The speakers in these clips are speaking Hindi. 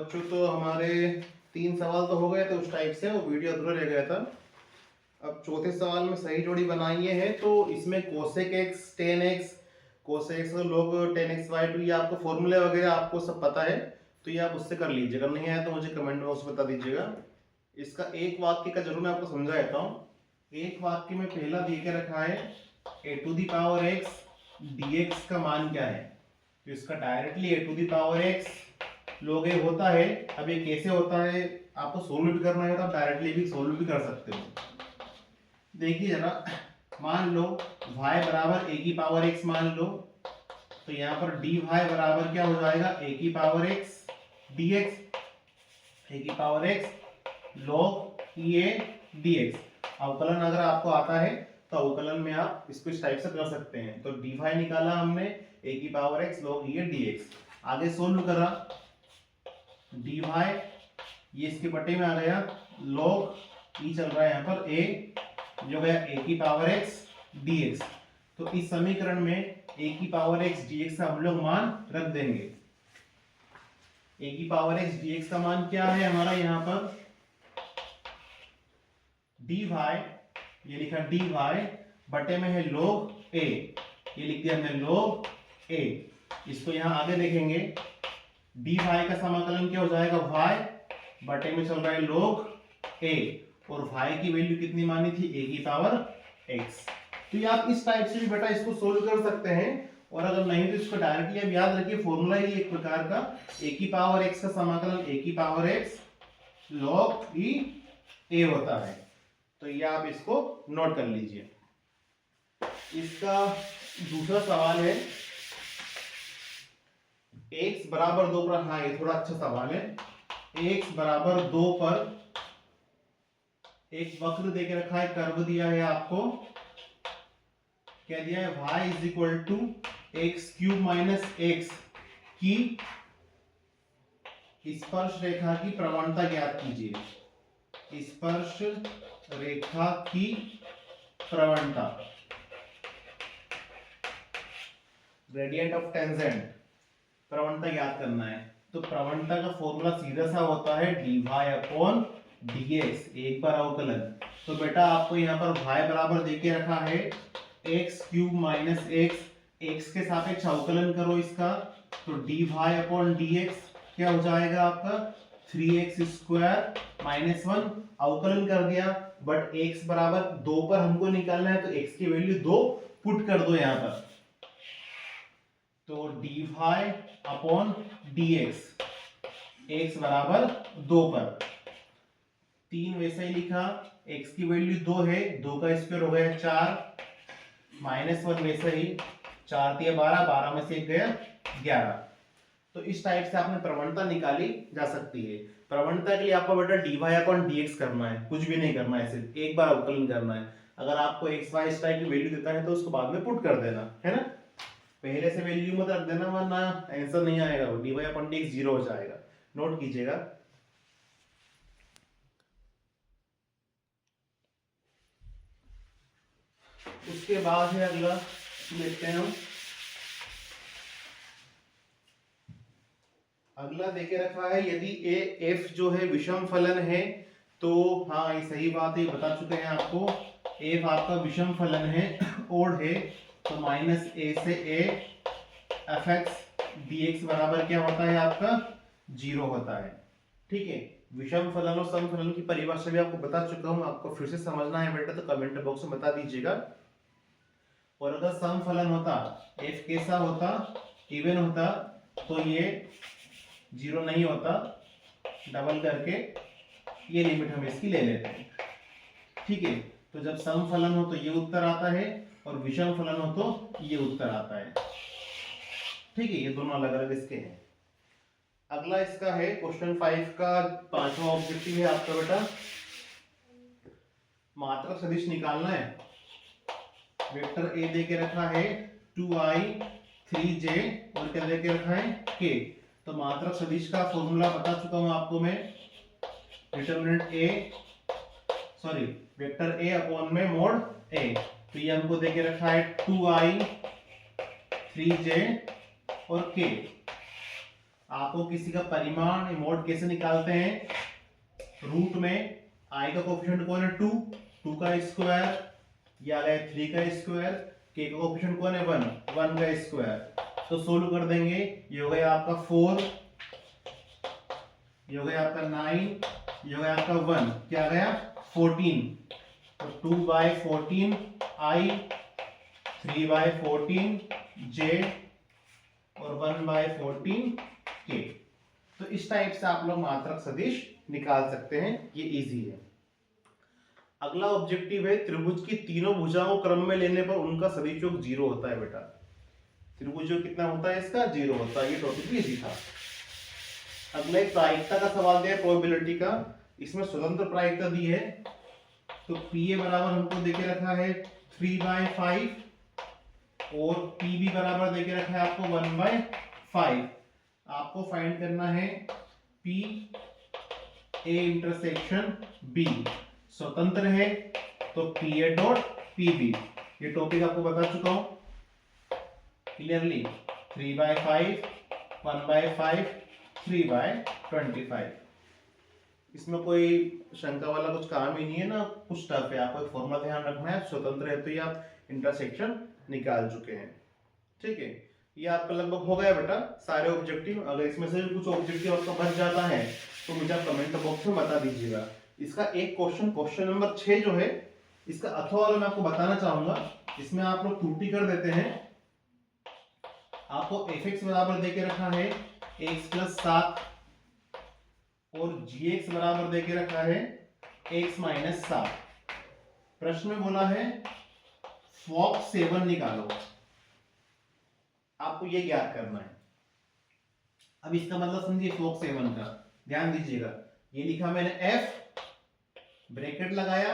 बच्चों, तो हमारे 3 सवाल तो हो गए थे उस टाइप से, वो वीडियो अधूरा रह गया था। अब चौथे सवाल में सही जोड़ी बनाई है, तो इसमें cosec x ten x, cosec x लोग टेन एक्स बाई टू, ये आपको फॉर्मूले वगैरह आपको सब पता है, तो ये आप उससे कर लीजिएगा। नहीं आया तो मुझे कमेंट बॉक्स में बता दीजिएगा। इसका एक वाक्य का जरूर मैं आपको समझा देता हूँ। एक वाक्य में पहला दे के रखा है a to the power x dx का मान क्या है, तो इसका directly a to the power x लोग ये होता है। अब ये कैसे होता है, आपको सोल्व भी करना है तो आप डायरेक्टली भी सोल्व भी कर सकते हो। देखिए जरा, मान लो y बराबर a की पावर x मान लो, तो यहाँ पर dy बराबर क्या हो जाएगा, a की पावर x dx, a की power x log e a dx। अवकलन अगर आपको आता है तो अवकलन में आप इसको इस टाइप से कर सकते हैं। तो dy निकाला हमने, a की power x log e a dx। आगे सोल्व करा, dy ये इसके बटे में आ गया, log e चल रहा है यहाँ पर a, जो गया a की पावर x dx। तो इस समीकरण में a की पावर x dx का हम लोग मान रख देंगे। a की पावर x dx का मान क्या है हमारा, यहाँ पर dy, ये लिखा dy बटे में है log a, ये लिख दिया हमने log a। इसको यहाँ आगे देखेंगे, dy का समाकलन क्या हो जाएगा, y बटे में चल रहा है log a, और y की वैल्यू कितनी मानी थी, a की पावर x। तो ये आप इस टाइप से भी बेटा इसको सोल्व कर सकते हैं, और अगर नहीं तो इसको डायरेक्टली आप याद रखिए, फॉर्मूला ही एक प्रकार का a की पावर x का समाकलन a की power x log e a होता है। तो ये आप इसको नोट कर लीजिए। इसका दूसरा सवाल है x बराबर 2 पर, हाँ ये थोड़ा अच्छा सवाल है। x बराबर 2 पर एक वक्र देके रखा है, कर्व दिया है आपको, क्या दिया है, y is equal to x cube minus x की स्पर्श रेखा की प्रवणता ज्ञात कीजिए। स्पर्श रेखा की प्रवणता, ग्रेडियंट ऑफ टेंजेंट, प्रवणता ज्ञात करना है। तो प्रवणता का फॉर्मूला सीधा सा होता है dy अपॉन dx, एक बार अवकलन। तो बेटा आपको यहाँ पर y बराबर देके रखा है x cube minus x, x के सापेक्ष अवकलन करो इसका, तो dy अपॉन dx क्या हो जाएगा आपका 3x स्क्वायर माइनस 1, अवकलन कर दिया। बट x बराबर 2 पर हमको निकालना है, तो x की वैल्यू 2 पुट कर दो यहाँ पर, तो dy अपॉन dx, x बराबर 2 पर 3 वैसे ही लिखा, x की वैल्यू 2 है, 2 का स्क्वायर हो गया 4, माइनस 1 वैसे ही, 4 दिया 12, 12 में से 1 गया 11। तो इस टाइप से आपने प्रवणता निकाली जा सकती है। प्रवणता के लिए आपको बेटा dy अपॉन dx करना है, कुछ भी नहीं करना है, सिर्फ एक बार अवकलन करना है। अगर आपको x y इस टाइप की वैल्यू देता है तो उसको बाद में पुट कर देना है ना, पहले से वैल्यू मत रख देना, वरना आंसर नहीं आएगा, वो dy अपॉन dx 0 हो जाएगा। नोट कीजिएगा। उसके बाद है अगला, देखते हैं हम। अगला देके रखा है, यदि ए एफ जो है विषम फलन है, तो हाँ ये सही बात है, बता चुके हैं आपको, एफ आपका विषम फलन है, ओड है, तो माइनस ए से A F x D x बराबर क्या होता है आपका 0 होता है। ठीक है, विषम फलन और सम फलन की परिभाषा भी आपको बता चुका हूँ, आपको फिर से समझना है बेटा तो कमेंट बॉक्स में बता दीजिएगा। और अगर सम फलन होता, एफ कैसा होता, इवन होता, तो ये 0 नहीं होता, डबल करके ये लिमिट हम इसकी ले लेते हैं। ठीक है, तो जब सम फलन हो तो ये उत्तर आता है, और विषम फलन हो तो ये उत्तर आता है। ठीक है, ये दोनों अलग अलग इसके हैं। अगला इसका है क्वेश्चन 5 का 5वां ऑब्जेक्टिव है आपका बेटा, मात्रक सदिश निकालना है। वेक्टर ए दे के रखा है 2i 3j, और क्या दे के रखा है k। तो मात्रक सदिश का फॉर्मूला बता चुका हूं आपको मैं, determinant A, sorry vector A upon में मोड ए। तो ये हमको दे के रखा है 2i 3j और k। आपको किसी का परिमाण मोड कैसे निकालते हैं, रूट में आई का कोफिशिएंट कौन है 2, 2 का स्क्वायर, ये आ गया 3 का स्क्वायर, के का कोफिशिएंट कौन है 1, 1 का स्क्वायर। तो सोल्व कर देंगे, ये हो गया आपका 4, ये हो गया आपका 9, ये हो गया आपका 1, क्या आ गया 14। तो 2/14 आई, 3/14 जेड और 1/14 के। तो इस टाइप से आप लोग मात्रक सदिश निकाल सकते हैं, ये इजी है। अगला ऑब्जेक्टिव है त्रिभुज की तीनों भुजाओं को क्रम में लेने पर उनका सदिश योग 0 होता है बेटा। त्रिभुज योग कितना होता है इसका 0 होता है, ये टॉपिक भी इजी था। अगला एक प्रायिकता का सवाल दिया है, प्रोबेबिलिटी का। इसमें स्वतंत्र प्रायिकता दी है, तो पीए बराबर हमको देके रखा है 3/5 और पीबी बराबर देके रखा है आपको 1/5। आपको फाइंड करना है पी ए इंटरसेक्शन बी। स्वतंत्र है तो P A dot P B. ये टॉपिक आपको बता चुका हूं क्लियरली। 3/5, 1/5, 3/25। इसमें कोई शंका वाला कुछ काम ही नहीं है ना, कुछ टफ है। आपको एक फॉर्मूला ध्यान रखना है, स्वतंत्र है तो ये आप इंटरसेक्शन निकाल चुके हैं। ठीक है, ये आपका लगभग हो गया बेटा सारे ऑब्जेक्टिव। अगर इसमें से कुछ ऑब्जेक्टिव आपका बच जाता है तो मुझे आप कमेंट बॉक्स में बता दीजिएगा। इसका एक क्वेश्चन नंबर 6 जो है, इसका अथवा वाला मैं आपको बताना चाहूंगा। इसमें आप लोग त्रुटि कर देते हैं। आपको fx बराबर देके रखा है x + 7 और gx बराबर देके रखा है x - 7। प्रश्न में बोला है फॉक 7 निकालो, आपको ये ज्ञात करना है। अब इसका मतलब समझिए फॉक 7 का, ध्यान दीजिएगा। ये लिखा मैंने f, ब्रैकेट लगाया,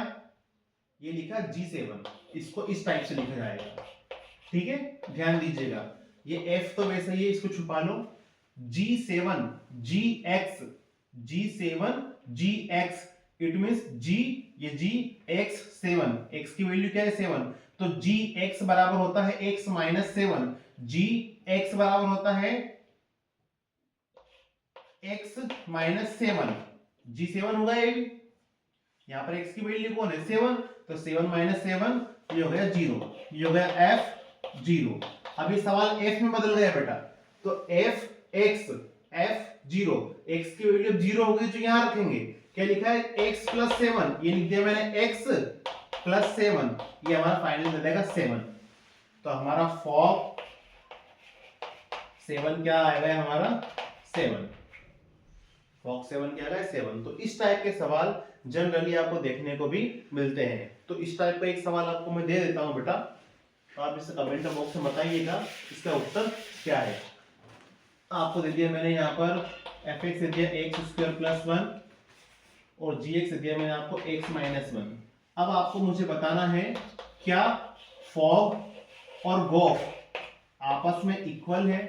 ये लिखा G7। इसको इस टाइप से लिखा जाएगा, ठीक है, ध्यान दीजिएगा। ये f तो वैसे ही है, इसको छुपा लो। G7 Gx, G7 Gx, it means G, ये G x 7, x की वैल्यू क्या है 7, तो Gx बराबर होता है x - 7। Gx बराबर होता है x - 7, G7 होगा ये भी। यहाँ पर x की वैल्यू कौन है 7, तो 7 - 7, ये हो गया 0, ये हो गया f 0। अभी सवाल f में बदल गया बेटा, तो f x, f 0, x की वैल्यू 0 होगी तो यहां रखेंगे। क्या लिखा है x + 7, ये लिख दिया मैंने x + 7, ये हमारा फाइनल दे देगा 7। तो हमारा फॉक 7 क्या आएगा, हमारा 7, फॉक 7 क्या आएगा 7। तो इस टाइप के सवाल जनरली आपको देखने को भी मिलते हैं। तो इस टाइप का एक सवाल आपको मैं दे देता हूं बेटा, तो आप इसे कमेंट बॉक्स में बताइएगा इसका उत्तर क्या है। आपको दे दिया मैंने यहाँ पर fx दे दिया x² + 1 और gx दे दिया मैंने आपको x - 1। अब आपको मुझे बताना है क्या फॉग और गॉफ आपस में इक्वल है,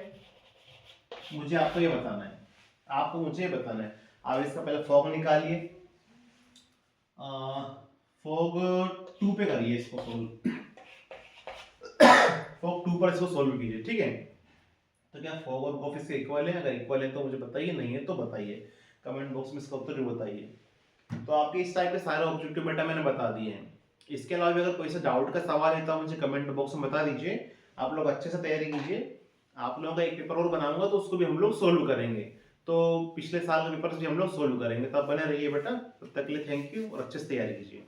मुझे आपको ये बताना है, आपको मुझे ये बताना है। आप इसका पहले फॉग निकालिए, फॉग 2 पे करिए इसको सोल्व, फॉग 2 पर इसको सोल्व कीजिए, ठीक है। तो क्या फॉग और गॉफ इसके इक्वल है? अगर इक्वल है तो मुझे बताइए, नहीं है तो बताइए, कमेंट बॉक्स में इसका उत्तर जरूर बताइए। तो आपके इस टाइप के सारे ऑब्जेक्टिव बेटा मैंने बता दिए हैं। इसके अलावा भी अगर कोई सा डाउट का सवाल है तो मुझे कमेंट बॉक्स में बता दीजिए। आप लोग अच्छे से तैयारी कीजिए। आप लोगों का एक पेपर और बनाऊंगा तो उसको भी हम लोग सोल्व करेंगे, तो पिछले साल के पेपर भी हम लोग सोल्व करेंगे। तो आप बने रहिए बेटा, तब तक के लिए थैंक यू और अच्छे से तैयारी कीजिए।